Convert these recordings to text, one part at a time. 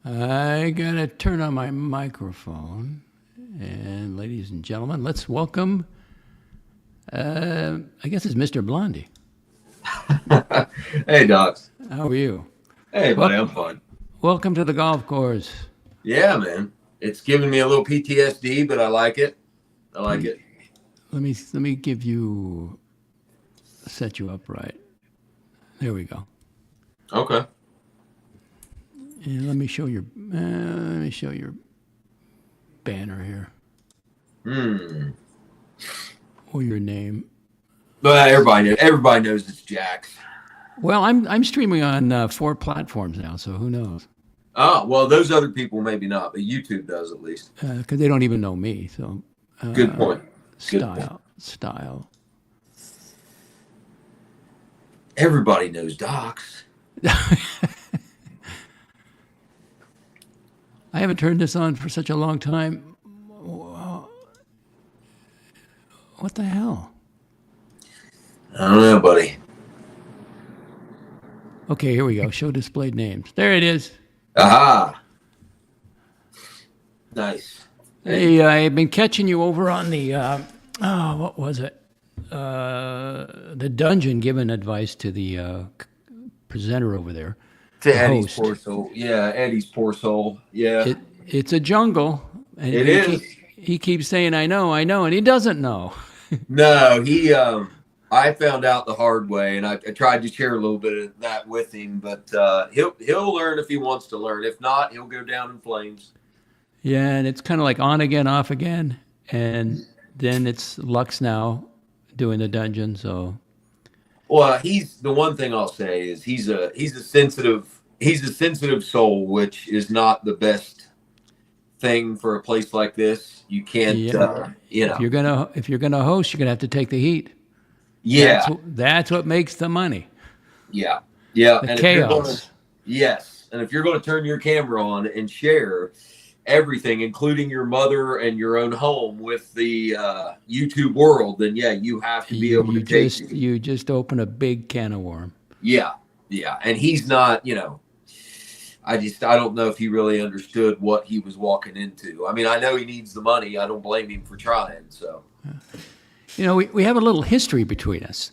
I gotta turn on my microphone. And ladies and gentlemen, let's welcome, I guess it's Mr. Blondie. Hey, Docs. How are you? Hey, buddy, Well, I'm fine. welcome to the golf course. Yeah, man. It's giving me a little PTSD, but I like it. I like it. Let me give you, set you up right. There we go. Okay. And let me show your banner here or your name. But everybody knows it's Jax. Well, I'm streaming on 4 platforms now, so who knows? Oh, well, those other people maybe not, but YouTube does at least. Because they don't even know me. So Good point. Good point. style. Everybody knows Docs. I haven't turned this on for such a long time. What the hell? I don't know, buddy. Okay, here we go. Show displayed names. There it is. Aha. Nice. Hey, I've been catching you over on the, what was it? The dungeon giving advice to the presenter over there. To Eddie's host. poor soul. Yeah, Eddie's poor soul. Yeah. It's a jungle. And It is. He keeps saying, I know, and he doesn't know. No, I found out the hard way, and I tried to share a little bit of that with him, but he'll learn if he wants to learn. If not, he'll go down in flames. Yeah, and it's kind of like on again, off again. And then it's Lux now doing the dungeon, so. Well, the one thing I'll say is he's a sensitive soul, which is not the best thing for a place like this. You can't, If you're gonna host, you're gonna have to take the heat. Yeah, That's what makes the money. yeah. The And chaos. yes, and if you're going to turn your camera on and share everything, including your mother and your own home, with the YouTube world, then yeah, you have to be able to take it. You just open a big can of worm. Yeah, and he's not. I don't know if he really understood what he was walking into. I mean, I know he needs the money. I don't blame him for trying. So, we have a little history between us.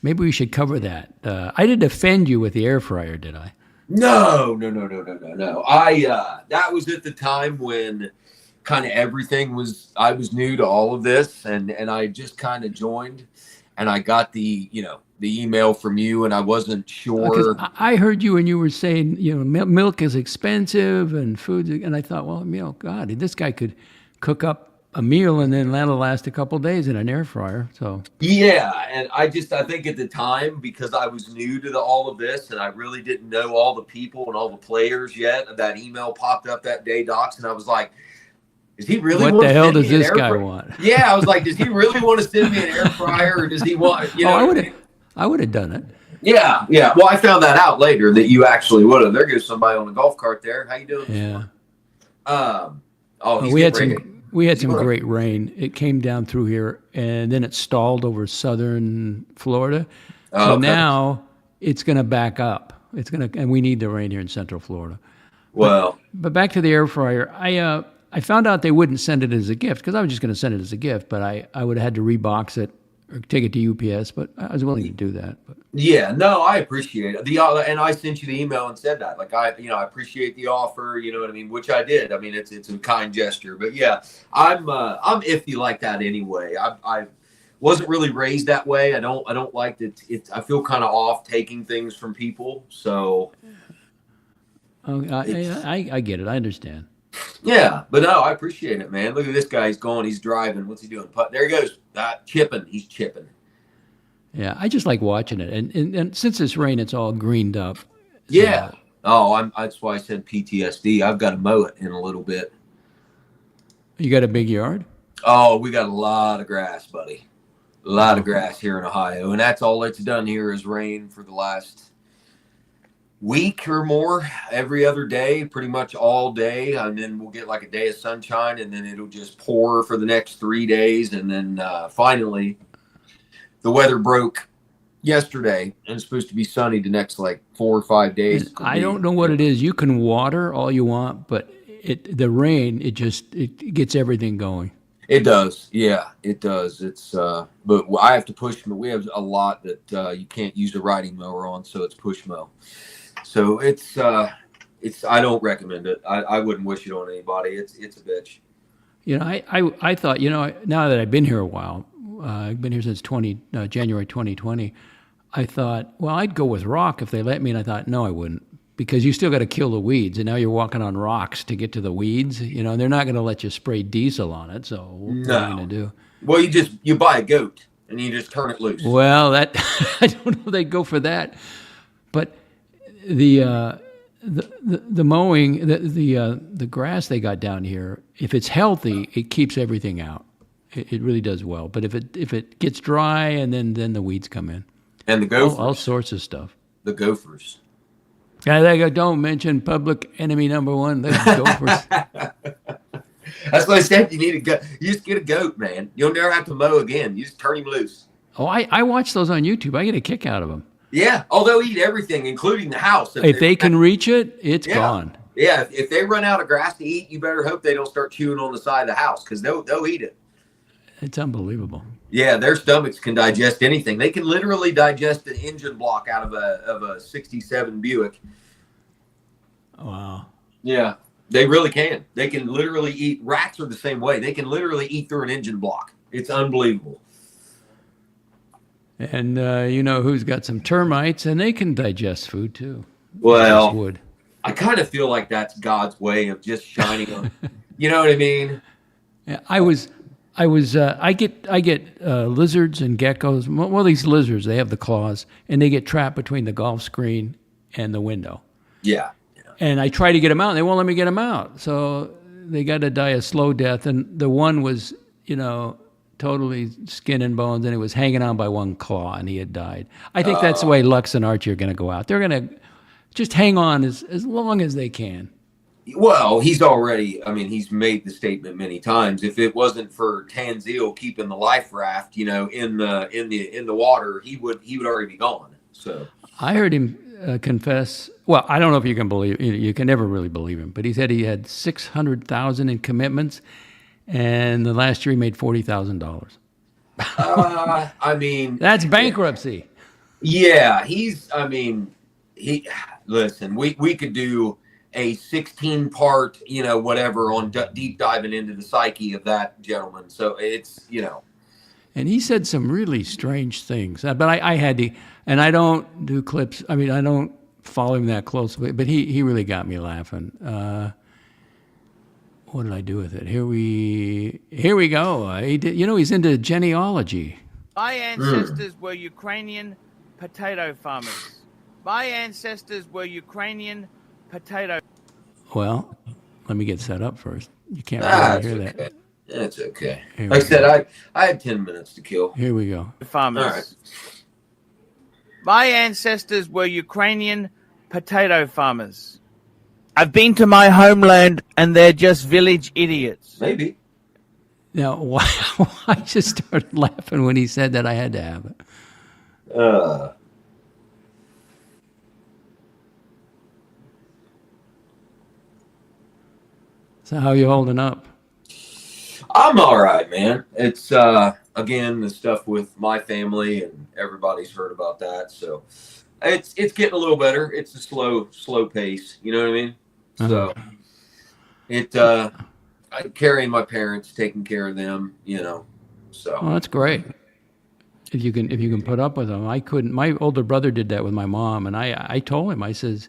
Maybe we should cover that. I didn't offend you with the air fryer, did I? No. That was at the time when kind of everything was. I was new to all of this, and I just kind of joined, and I got the email from you, and I wasn't sure. I heard you, and you were saying, milk is expensive and food, and I thought, well, God, this guy could cook up a meal and then that'll last a couple of days in an air fryer. So yeah, and I think at the time, because I was new to all of this, and I really didn't know all the people and all the players yet, that email popped up that day, Docs, and I was like, does he really? What the hell does this guy want? Yeah, I was like, does he really want to send me an air fryer, or does he want? I would have done it. Yeah. Well, I found that out later that you actually would have. There goes somebody on the golf cart there. How you doing? Yeah. We had some great rain. It came down through here, and then it stalled over southern Florida. So now it's going to back up. And we need the rain here in Central Florida. Well, but back to the air fryer. I found out they wouldn't send it as a gift, because I was just going to send it as a gift, but I would have had to rebox it or take it to UPS. But I was willing to do that. But. Yeah, no, I appreciate it. And I sent you the email and said that, like, I appreciate the offer. You know what I mean? Which I did. I mean, it's a kind gesture. But yeah, I'm iffy like that anyway. I wasn't really raised that way. I don't like that. I feel kind of off taking things from people. So. I get it. I understand. Yeah, but no, I appreciate it, man. Look at this guy. He's going. He's driving. What's he doing? There he goes. Chipping. He's chipping. Yeah, I just like watching it, and since it's rain, it's all greened up. Yeah. That's why I said PTSD. I've got to mow it in a little bit. You got a big yard? Oh, we got a lot of grass, buddy. A lot of grass here in Ohio, and that's all it's done here is rain for the last week or more, every other day, pretty much all day, and then we'll get like a day of sunshine, and then it'll just pour for the next 3 days, and then finally the weather broke yesterday, and it's supposed to be sunny the next like 4 or 5 days. I don't know what it is. You can water all you want, but the rain, it gets everything going. It does. Yeah, it does. It's but I have to push. We have a lot that you can't use a riding mower on, so it's push mow. So it's I don't recommend it. I wouldn't wish it on anybody. It's a bitch. I thought, now that I've been here a while, I've been here since January 2020. I thought, well, I'd go with rock if they let me, and I thought, no, I wouldn't, because you still got to kill the weeds, and now you're walking on rocks to get to the weeds. They're not going to let you spray diesel on it. So what are you going to do? Well, you buy a goat and you just turn it loose. Well, that I don't know. They'd go for that, but the mowing, the grass they got down here, if it's healthy, it keeps everything out. It really does well. But if it gets dry, and then the weeds come in, and the gophers, all sorts of stuff. The gophers. Don't mention public enemy number one. The gophers. That's what I said. You need a goat. You just get a goat, man. You'll never have to mow again. You just turn him loose. Oh, I watch those on YouTube. I get a kick out of them. Yeah. Oh, they'll eat everything, including the house. If they can reach it, it's yeah. gone. Yeah. If they run out of grass to eat, you better hope they don't start chewing on the side of the house because they'll eat it. It's unbelievable. Yeah, their stomachs can digest anything. They can literally digest an engine block out of a '67 Buick. Wow. Yeah, they really can. They can literally eat. Rats are the same way. They can literally eat through an engine block. It's unbelievable. And you know who's got some termites, and they can digest food too. Well, wood. I kind of feel like that's God's way of just shining them. You know what I mean? Yeah, I get lizards and geckos. Well, these lizards, they have the claws, and they get trapped between the golf screen and the window. Yeah. And I try to get them out, and they won't let me get them out. So they got to die a slow death. And the one was, totally skin and bones, and it was hanging on by one claw, and he had died. I think that's the way Lux and Archie are going to go out. They're going to just hang on as long as they can. Well, he's made the statement many times. If it wasn't for Tanzil keeping the life raft, in the water, he would already be gone. So I heard him confess. Well, I don't know if you can believe. You can never really believe him, but he said he had 600,000 in commitments, and the last year he made $40,000. That's bankruptcy. Yeah, listen. We could do a 16-part, whatever on deep diving into the psyche of that gentleman. So it's, And he said some really strange things. But I had to, and I don't do clips. I don't follow him that closely, but he really got me laughing. What did I do with it? Here we go. He did, he's into genealogy. My ancestors were Ukrainian potato farmers. My ancestors were Ukrainian potato. Well, let me get set up first. You can't really hear okay. that. That's okay. Like I said, I had 10 minutes to kill. Here we go. Farmers. All right. My ancestors were Ukrainian potato farmers. I've been to my homeland, and they're just village idiots. Maybe. Now, why I just started laughing when he said that. I had to have it. So how are you holding up? I'm all right, man. It's again the stuff with my family, and everybody's heard about that. So it's getting a little better. It's a slow pace. You know what I mean? So I'm carrying my parents, taking care of them. So Well, that's great. If you can put up with them. I couldn't. My older brother did that with my mom, and I told him. I says,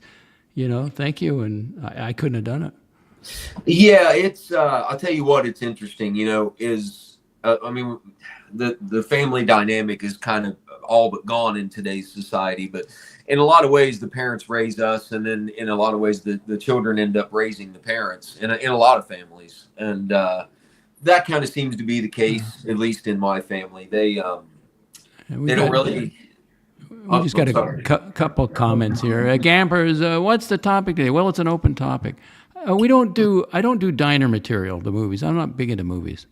thank you, and I couldn't have done it. Yeah, it's I'll tell you what, it's interesting, is the family dynamic is kind of all but gone in today's society, but in a lot of ways the parents raise us, and then in a lot of ways the children end up raising the parents in a lot of families, and that kind of seems to be the case, at least in my family. They don't really. We just got a couple comments here. Gampers, what's the topic today? Well, it's an open topic. I don't do diner material, the movies. I'm not big into movies.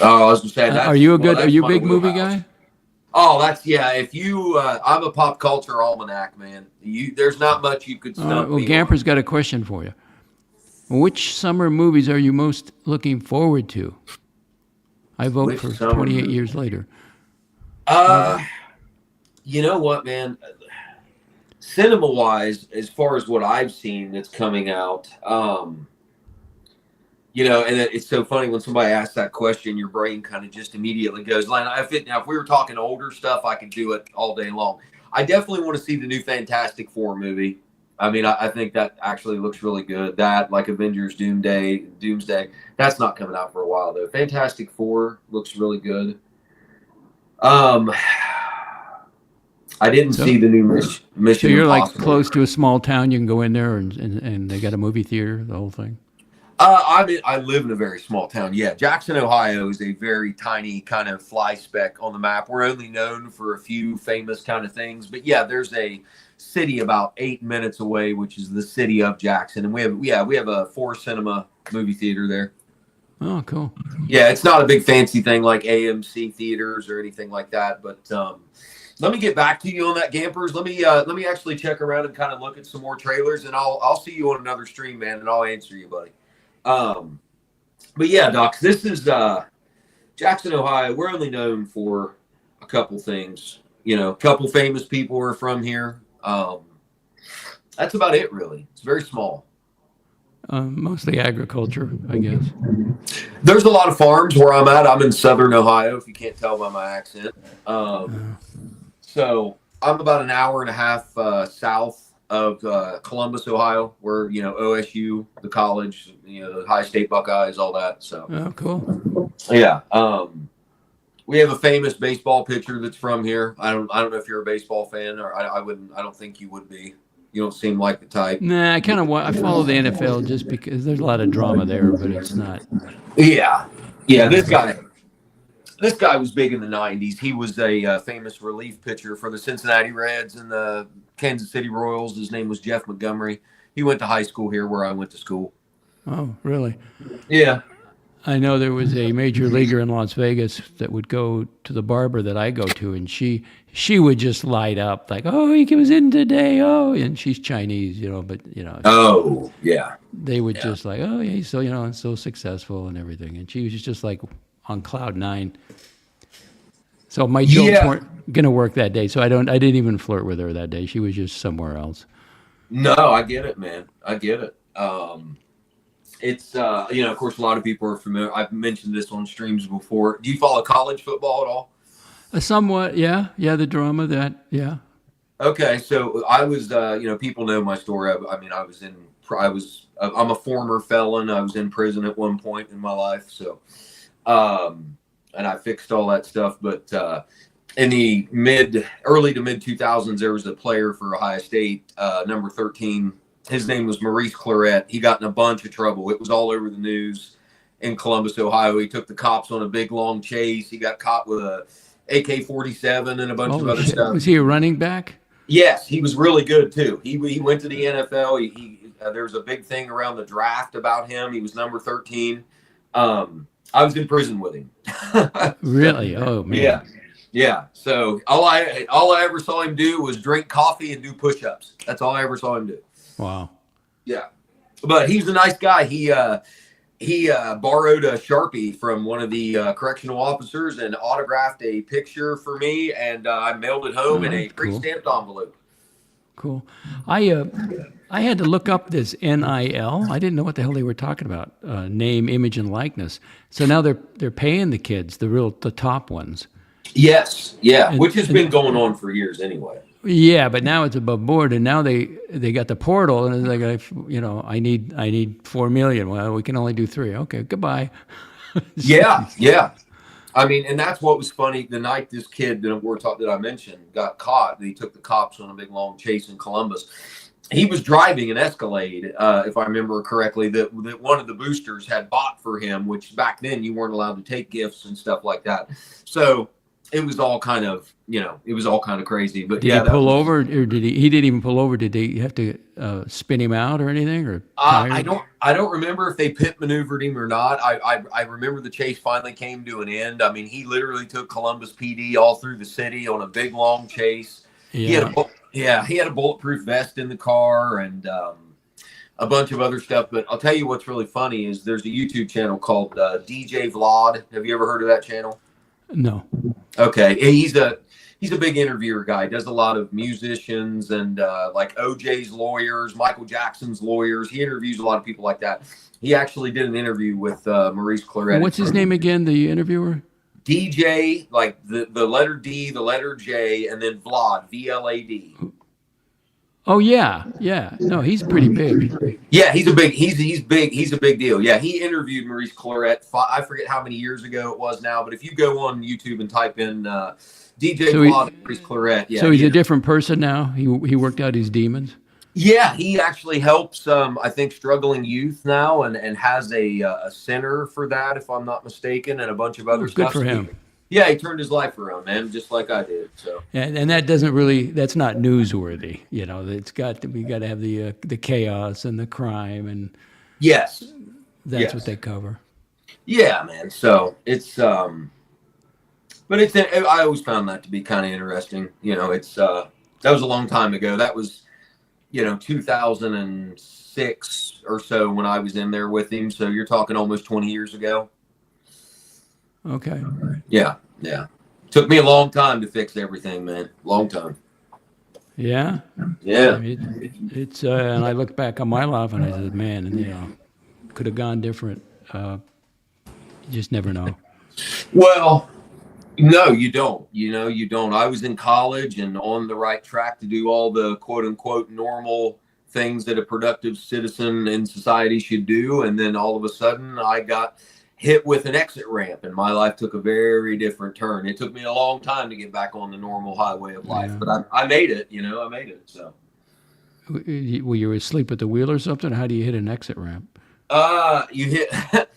Oh, I was just saying. Are you a big movie guy? Oh, if you, I'm a pop culture almanac, man. There's not much you could stump me Gamper's on. got a question for you. Which summer movies are you most looking forward to? I vote for 28 years later. You know what, man? Cinema-wise, as far as what I've seen that's coming out, and it's so funny when somebody asks that question, your brain kind of just immediately goes, now, if we were talking older stuff, I could do it all day long. I definitely want to see the new Fantastic Four movie. I think that actually looks really good. That, like Avengers Doomsday, that's not coming out for a while, though. Fantastic Four looks really good. I didn't see the new Mission So you're Impossible. like close to a small town. You can go in there and they got a movie theater, the whole thing. I live in a very small town. Yeah, Jackson, Ohio is a very tiny kind of fly speck on the map. We're only known for a few famous kind of things, but yeah, there's a city about 8 minutes away, which is the city of Jackson, and we have a 4-cinema movie theater there. Oh, cool. Yeah, it's not a big fancy thing like AMC theaters or anything like that, but let me get back to you on that Gampers. Let me actually check around and kind of look at some more trailers, and I'll see you on another stream, man, and I'll answer you, buddy. But yeah, Doc, this is Jackson, Ohio. We're only known for a couple things. You know, a couple famous people are from here. That's about it, really. It's very small. Mostly agriculture, I guess. There's a lot of farms where I'm at. I'm in southern Ohio, if you can't tell by my accent. So I'm about an hour and a half south of Columbus, Ohio, where, you know, OSU, the college, you know, the High State Buckeyes, all that. So, Oh, cool. yeah. We have a famous baseball pitcher that's from here. I don't know if you're a baseball fan, or I don't think you would be. You don't seem like the type. Nah, I follow the NFL just because there's a lot of drama there, but it's not. Yeah. This guy was big in the '90s. He was a famous relief pitcher for the Cincinnati Reds and the Kansas City Royals. His name was Jeff Montgomery. He went to high school here, where I went to school. Oh, really? Yeah. I know there was a major leaguer in Las Vegas that would go to the barber that I go to, and she would just light up like, "Oh, he was in today." Oh, and she's Chinese, you know, but you know. Oh, yeah. They would just like, "Oh, yeah, he's so, you know, so successful and everything," and she was just like on cloud nine. So my jokes weren't gonna work that day, so I didn't even flirt with her that day. She was just somewhere else. No, I get it, man. I get it. It's you know, of course, a lot of people are familiar. I've mentioned this on streams before. Do you follow college football at all? Somewhat, yeah. The drama that, yeah. Okay, so I was, you know, people know my story. I mean, I'm a former felon. I was in prison at one point in my life. So, and I fixed all that stuff. But in the early to mid 2000s, there was a player for Ohio State, number 13. His name was Maurice Clarett. He got in a bunch of trouble. It was all over the news in Columbus, Ohio. He took the cops on a big, long chase. He got caught with a AK-47 and a bunch of other stuff. Was he a running back? Yes, he was really good too. He went to the NFL. There was a big thing around the draft about him. He was number 13. I was in prison with him. Really? Oh man. Yeah. So all I ever saw him do was drink coffee and do push-ups. That's all I ever saw him do. Wow. Yeah, but he's a nice guy. He borrowed a Sharpie from one of the correctional officers and autographed a picture for me, and I mailed it home in a pre-stamped envelope. Cool. I had to look up this NIL. I didn't know what the hell they were talking about. Name, image, and likeness. So now they're paying the kids, the top ones. Yes, yeah, which has been going on for years anyway. Yeah, but now it's above board, and now they got the portal, and it's like, you know, I need 4 million. Well, we can only do 3. Okay, goodbye. Yeah. I mean, and that's what was funny. The night this kid that I mentioned got caught, they took the cops on a big long chase in Columbus. He was driving an Escalade, if I remember correctly, that one of the boosters had bought for him, which back then you weren't allowed to take gifts and stuff like that. So it was all kind of, you know, crazy. But did he pull over, or did he didn't even pull over? Did they have to spin him out or anything? Or I don't remember if they pit maneuvered him or not. I remember the chase finally came to an end. I mean, he literally took Columbus PD all through the city on a big long chase. Yeah. He had a bulletproof vest in the car and a bunch of other stuff. But I'll tell you what's really funny is there's a YouTube channel called DJ Vlad. Have you ever heard of that channel? No. Okay, he's a big interviewer guy. Does a lot of musicians and like OJ's lawyers, Michael Jackson's lawyers. He interviews a lot of people like that. He actually did an interview with Maurice Clarett. What's his name again? The interviewer? DJ, like the letter D, the letter J, and then Vlad, VLAD. Oh yeah. No, he's pretty big. Yeah, he's a big deal. Yeah, he interviewed Maurice Clarett. I forget how many years ago it was now, but if you go on YouTube and type in DJ Vlad, Maurice Clarett, yeah. So he's a different person now. He worked out his demons. Yeah, he actually helps I think struggling youth now, and has a center for that, if I'm not mistaken, and a bunch of other stuff. Good for him. Yeah, he turned his life around, man, just like I did. So, and that that's not newsworthy. You know, we got to have the chaos and the crime, and yes, that's what they cover. Yeah, man. So it's But I always found that to be kind of interesting. It's that was a long time ago. That was 2006 or so when I was in there with him. So you're talking almost 20 years ago. Okay. Yeah. Took me a long time to fix everything, man. Long time. Yeah. Yeah. I mean, it's and I look back on my life and I said, man, and could have gone different. You just never know. Well, no, you don't. You don't. I was in college and on the right track to do all the quote unquote normal things that a productive citizen in society should do. And then all of a sudden I got hit with an exit ramp and my life took a very different turn. It took me a long time to get back on the normal highway of life, but I made it, I made it. So were you asleep at the wheel or something? How do you hit an exit ramp? You hit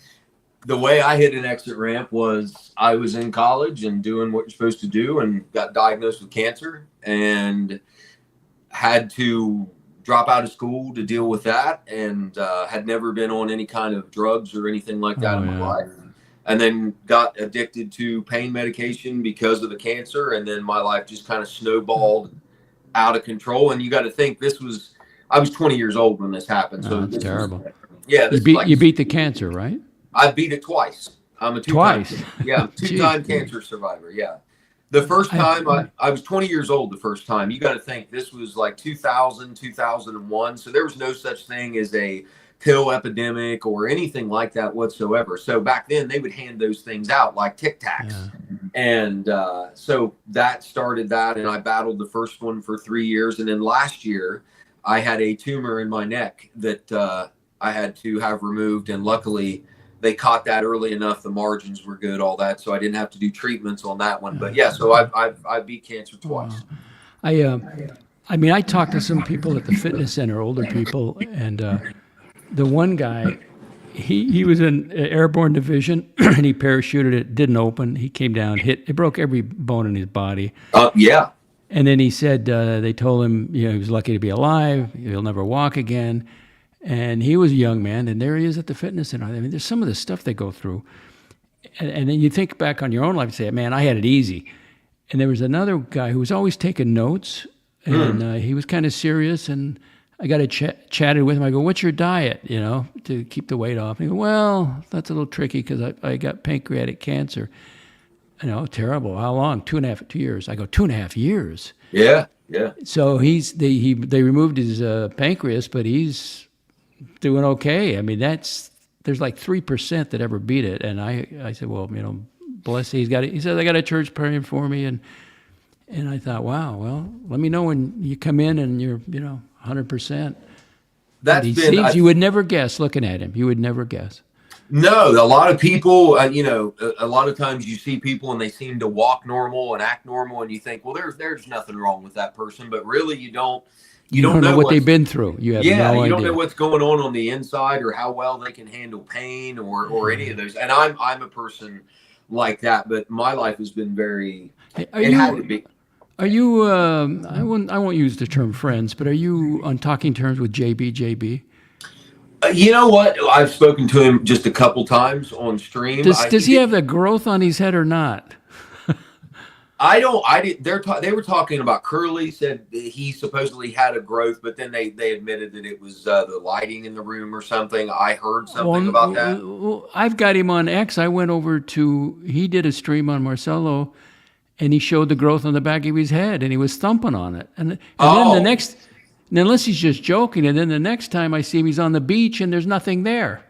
the way I hit an exit ramp was I was in college and doing what you're supposed to do and got diagnosed with cancer and had to drop out of school to deal with that, and had never been on any kind of drugs or anything like that in my life, and then got addicted to pain medication because of the cancer, and then my life just kind of snowballed out of control. And you got to think I was 20 years old when this happened, so that's terrible. You beat the cancer, right? I beat it twice. I'm a two-time cancer survivor. Yeah. The first time I was 20 years old the first time. You got to think this was like 2000, 2001. So there was no such thing as a pill epidemic or anything like that whatsoever. So back then they would hand those things out like Tic Tacs. Yeah. And so that started that. And I battled the first one for 3 years. And then last year I had a tumor in my neck that I had to have removed. And luckily they caught that early enough. The margins were good, all that. So I didn't have to do treatments on that one. But yeah, so I beat cancer twice. Wow. I talked to some people at the fitness center, older people, and the one guy, he was in airborne division and he parachuted. It didn't open. He came down, it broke every bone in his body. Yeah. And then he said they told him he was lucky to be alive. He'll never walk again. And he was a young man, and there he is at the fitness center. I mean, there's some of the stuff they go through. And then you think back on your own life and say, man, I had it easy. And there was another guy who was always taking notes, and he was kind of serious. And I got chatted with him. I go, what's your diet, to keep the weight off? And he goes, well, that's a little tricky because I got pancreatic cancer. Terrible. How long? 2 years. I go, 2.5 years? Yeah. So they removed his pancreas, but he's doing okay. I mean, there's like 3% that ever beat it. And I said, well, bless he said, I got a church praying for me. And I thought, wow, well, let me know when you come in and you're, 100%. You would never guess looking at him. You would never guess. No, a lot of people, a lot of times you see people and they seem to walk normal and act normal. And you think, well, there's nothing wrong with that person. But really you don't know what they've been through. You have no idea. You don't know what's going on the inside or how well they can handle pain or any of those. And I'm a person like that, but my life has been very. Are you? I won't use the term friends, but are you on talking terms with JB? You know what? I've spoken to him just a couple times on stream. Does he have the growth on his head or not? They were talking about Curly. Said he supposedly had a growth, but then they admitted that it was the lighting in the room or something. I heard something about that. Well, I've got him on X. I went over he did a stream on Marcelo, and he showed the growth on the back of his head, and he was thumping on it. And then unless he's just joking, and then the next time I see him, he's on the beach, and there's nothing there.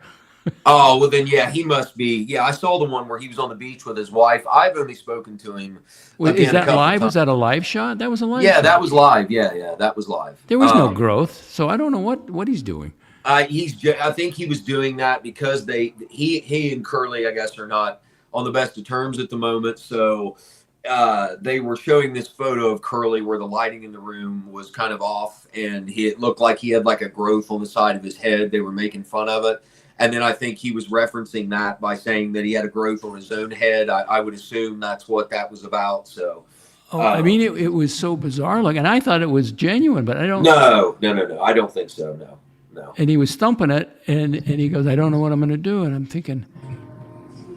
Oh, well then, yeah, he must be. Yeah, I saw the one where he was on the beach with his wife. I've only spoken to him. Is that live? Was that a live shot? That was a live shot? Yeah, that was live. Yeah, that was live. There was no growth, so I don't know what he's doing. I think he was doing that because he and Curly, I guess, are not on the best of terms at the moment. So they were showing this photo of Curly where the lighting in the room was kind of off, and it looked like he had like a growth on the side of his head. They were making fun of it. And then I think he was referencing that by saying that he had a growth on his own head. I would assume that's what that was about. So, I mean, it was so bizarre. And I thought it was genuine, but I don't. No. I don't think so. No. And he was thumping it, and he goes, "I don't know what I'm going to do." And I'm thinking,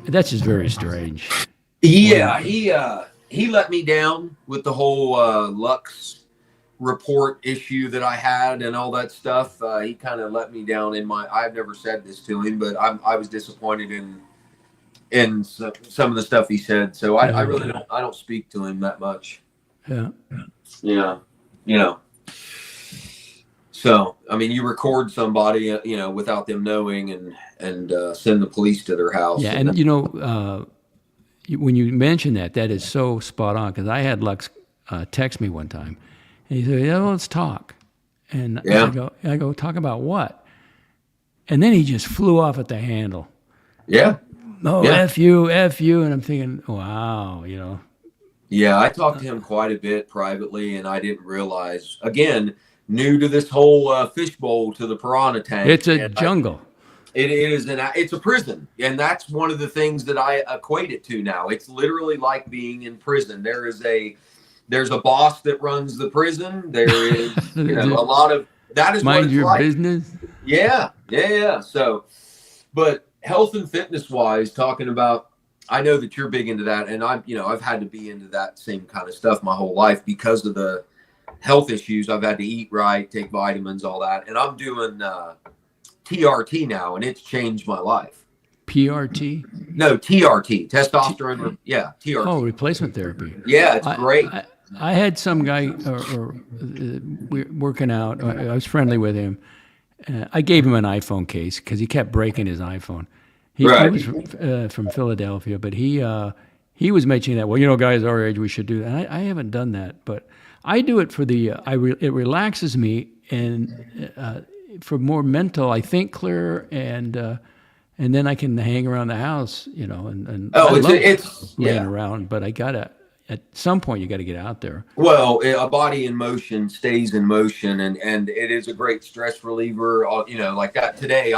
that's just very strange. Yeah, he let me down with the whole Lux report issue that I had and all that stuff. He kind of let me down in my. I've never said this to him, but I was disappointed in some of the stuff he said. So I really don't speak to him that much. Yeah. Yeah, you know. So I mean, you record somebody, without them knowing, and send the police to their house. Yeah, and when you mention that is so spot on, because I had Lux text me one time, and he said, "Yeah, well, let's talk." And Yeah. I go, talk about what? And then he just flew off at the handle. Yeah. Oh, Yeah. F you, and I'm thinking, wow, Yeah, I talked to him quite a bit privately, and I didn't realize, again, new to this whole fishbowl to the piranha tank. it's a jungle. It's a prison, and that's one of the things that I equate it to now. It's literally like being in prison. There's a boss that runs the prison. There is a lot of that is Mind what it's your like. business. Yeah. So, but health and fitness wise, talking about, I know that you're big into that, and I've had to be into that same kind of stuff my whole life because of the health issues. I've had to eat right, take vitamins, all that, and I'm doing TRT now, and it's changed my life. PRT? No, TRT, testosterone. TRT. Oh, replacement therapy. Yeah, it's great. I had some guy working out. I was friendly with him. I gave him an iPhone case because he kept breaking his iPhone. He was from Philadelphia, but he was mentioning that. Well, guys our age, we should do that. I haven't done that, but I do it for it relaxes me and for more mental. I think clearer and then I can hang around the house, and it's laying around. But at some point you got to get out there. Well, a body in motion stays in motion, and it is a great stress reliever. Like that today.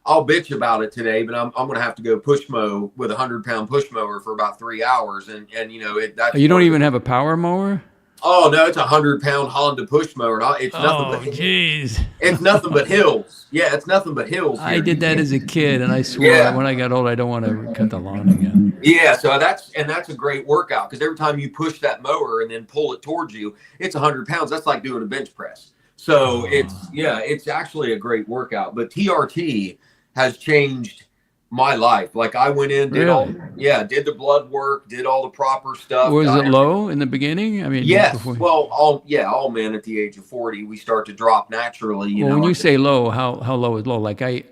I'll bitch about it today, but I'm going to have to go push mow with a 100-pound push mower for about 3 hours, and You don't even have a power mower? Oh no, it's a 100-pound Honda push mower. It's nothing but jeez. It's nothing but hills. Yeah, it's nothing but hills. I did that as a kid, and I swear when I got old, I don't want to cut the lawn again. Yeah, so that's a great workout because every time you push that mower and then pull it towards you, it's 100 pounds. That's like doing a bench press. So it's actually a great workout. But TRT has changed my life. Like I went in, did the blood work, did all the proper stuff. Was it low in the beginning? I mean, yes. Well, all men at the age of 40, we start to drop naturally. When you say low, how low is low? Like the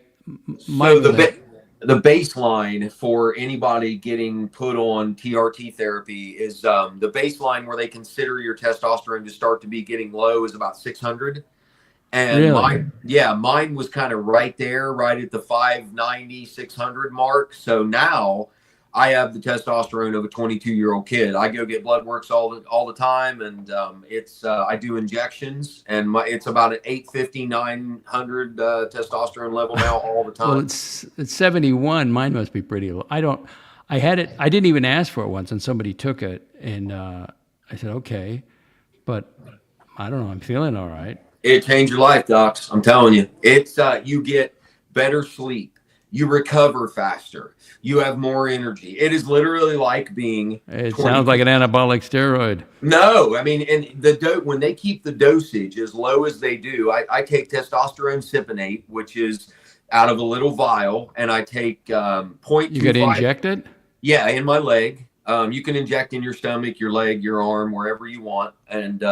baseline for anybody getting put on TRT therapy is the baseline where they consider your testosterone to start to be getting low is about 600. And really? mine was kind of right there, right at the 590, 600 mark. So now I have the testosterone of a 22-year-old kid. I go get blood works all the time, and I do injections, and it's about an 850, 900 testosterone level now all the time. Well, it's 71. Mine must be pretty low. I had it. I didn't even ask for it once, and somebody took it, and I said okay, but I don't know. I'm feeling all right. It changed your life, docs. I'm telling you. It's you get better sleep. You recover faster. You have more energy. It is literally like being. It sounds like an anabolic steroid. No, I mean, and when they keep the dosage as low as they do, I take testosterone cypionate, which is out of a little vial, and I take 0.25. You got to inject it? Yeah, in my leg. You can inject in your stomach, your leg, your arm, wherever you want, and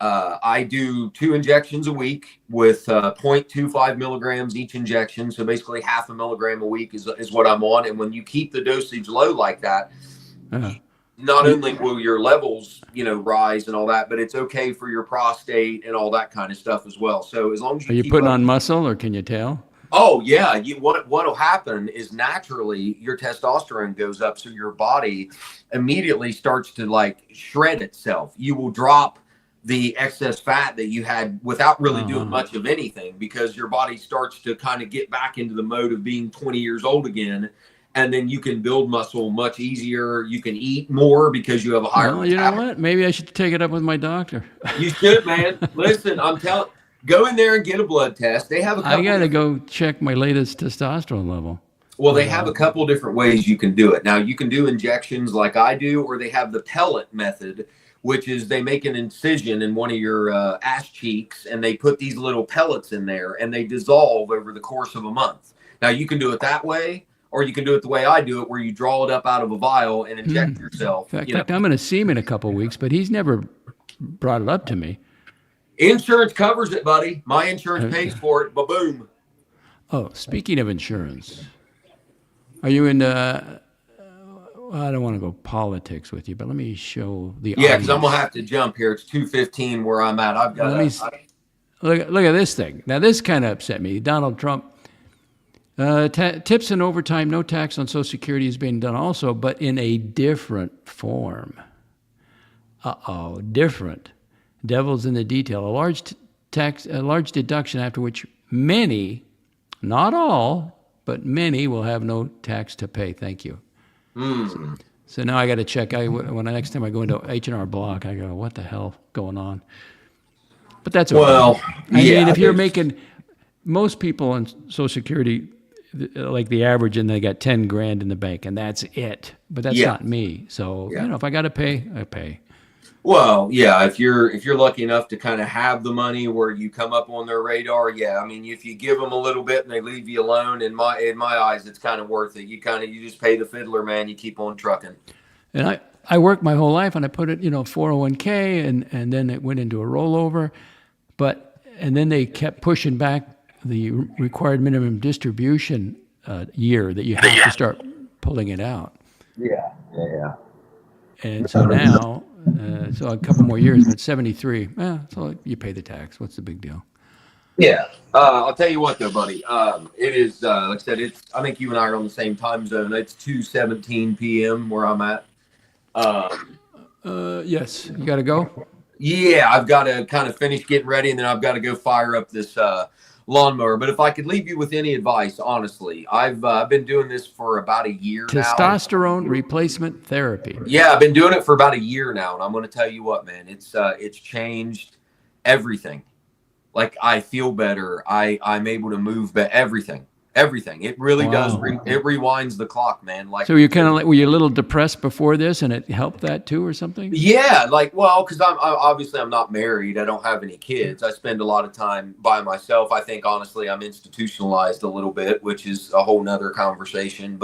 I do 2 injections a week with 0.25 milligrams each injection. So basically half a milligram a week is what I'm on. And when you keep the dosage low like that, not only will your levels, rise and all that, but it's okay for your prostate and all that kind of stuff as well. So as long as are you putting on muscle, or can you tell? Oh yeah. What'll happen is naturally your testosterone goes up. So your body immediately starts to like shred itself. You will drop the excess fat that you had without really doing much of anything, because your body starts to kind of get back into the mode of being 20 years old again. And then you can build muscle much easier. You can eat more because you have a higher. Well, you know what? Maybe I should take it up with my doctor. You should, man. Listen, I'm telling. Go in there and get a blood test. They have a couple. I got to go check my latest testosterone level. Well, they have a couple different ways you can do it. Now, you can do injections like I do, or they have the pellet method, which is they make an incision in one of your ass cheeks, and they put these little pellets in there, and they dissolve over the course of a month. Now, you can do it that way, or you can do it the way I do it, where you draw it up out of a vial and inject yourself. In fact, I'm going to see him in a couple of weeks, but he's never brought it up to me. Insurance covers it, buddy. My insurance pays for it. Ba-boom. Oh, speaking of insurance, are you in? I don't want to go politics with you, but let me show the. Yeah, because I'm gonna have to jump here. It's 2:15 where I'm at. I've got. Look at this thing. Now this kind of upset me. Donald Trump. Tips and overtime, no tax on Social Security is being done also, but in a different form. Different. Devil's in the detail. A large deduction after which many, not all, but many will have no tax to pay. Thank you. So now I got to check. When the next time I go into H&R Block, I go, what the hell going on? But that's okay. Well, I mean, if you're making, most people on Social Security, like the average, and they got 10 grand in the bank, and that's it. But that's not me. So if I got to pay, I pay. Well, yeah, if you're lucky enough to kind of have the money where you come up on their radar, I mean, if you give them a little bit and they leave you alone, in my eyes, it's kind of worth it. You just pay the fiddler, man. You keep on trucking. And I worked my whole life, and I put it, 401k, and then it went into a rollover, and then they kept pushing back the required minimum distribution year that you have to start pulling it out. Yeah. And so now, so a couple more years, but 73. So you pay the tax. What's the big deal? Yeah. I'll tell you what, though, buddy. It is, like I said, I think you and I are on the same time zone. It's 2:17 p.m. where I'm at. Yes. You got to go? Yeah, I've got to kind of finish getting ready, and then I've got to go fire up this lawnmower. But if I could leave you with any advice, honestly, I've been doing this for about a year now. Testosterone replacement therapy. Yeah, I've been doing it for about a year now, and I'm going to tell you what, man, it's changed everything. Like, I feel better. I'm able to move, but everything. It really does. It rewinds the clock, man. Like, so you're kind of like, were you a little depressed before this, and it helped that too, or something? Yeah, because I'm not married. I don't have any kids. I spend a lot of time by myself. I think honestly, I'm institutionalized a little bit, which is a whole nother conversation.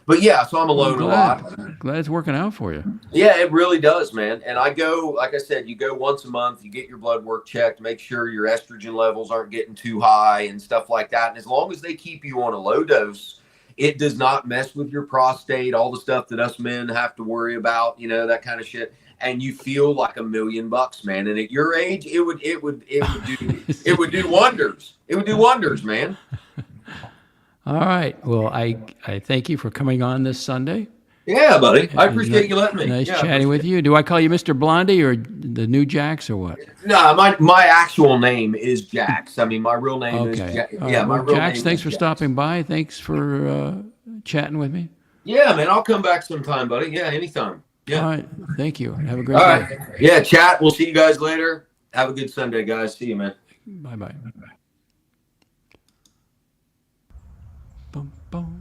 But yeah, so I'm alone a lot. Glad it's working out for you. Yeah, it really does, man. And I go, like I said, you go once a month, you get your blood work checked, make sure your estrogen levels aren't getting too high and stuff like that. And as long as they keep you on a low dose, it does not mess with your prostate, all the stuff that us men have to worry about, that kind of shit. And you feel like $1 million, man. And at your age, it would do wonders. It would do wonders, man. All right. Well, I thank you for coming on this Sunday. Yeah, buddy. I appreciate you letting me. Nice chatting with you. Do I call you Mr. Blondie or the new Jax or what? No, my actual name is Jax. I mean, my real name is Jax. Yeah, my real Jax, name thanks is for Jax. stopping by. Thanks for chatting with me. Yeah, man. I'll come back sometime, buddy. Yeah, anytime. Yeah. All right. Thank you. Have a great All day. right. Yeah, chat. We'll see you guys later. Have a good Sunday, guys. See you, man. Bye-bye. Boom, boom.